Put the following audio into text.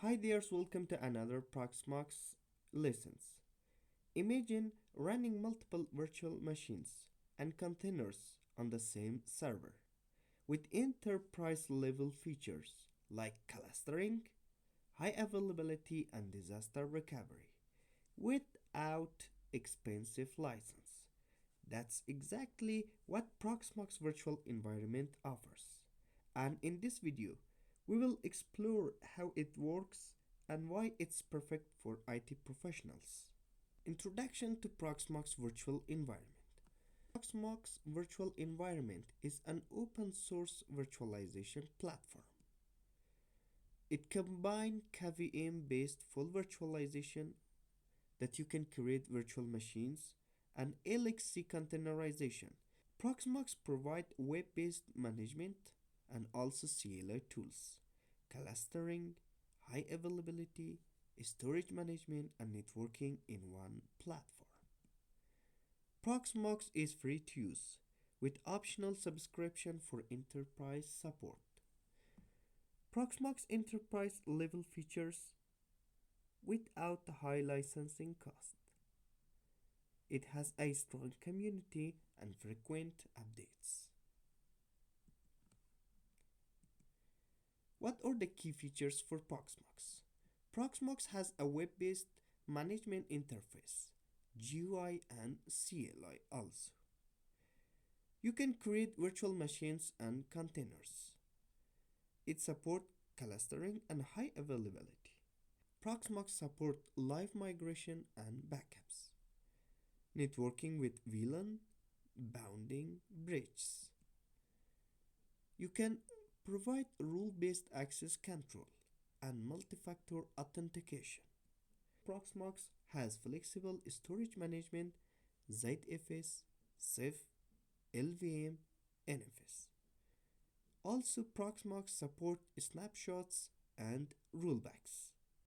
Hi there, welcome to another Proxmox lessons. Imagine running multiple virtual machines and containers on the same server with enterprise level features like clustering, high availability, and disaster recovery without expensive license. That's exactly what Proxmox Virtual Environment offers. And in this video, we will explore how it works and why it's perfect for IT professionals. Introduction to Proxmox Virtual Environment. Proxmox Virtual Environment is an open source virtualization platform. It combines KVM based full virtualization that you can create virtual machines and LXC containerization. Proxmox provide web-based management and also CLI tools, clustering, high availability, storage management, and networking in one platform. Proxmox is free to use with optional subscription for enterprise support. Proxmox enterprise level features without the high licensing cost. It has a strong community and frequent updates. What are the key features for Proxmox? Proxmox has a web-based management interface, GUI and CLI also. You can create virtual machines and containers. It supports clustering and high availability. Proxmox supports live migration and backups. Networking with VLAN, bounding bridges. You can provide rule-based access control and multi-factor authentication. Proxmox has flexible storage management, ZFS, CIF, LVM, NFS. Also, Proxmox support snapshots and rollbacks.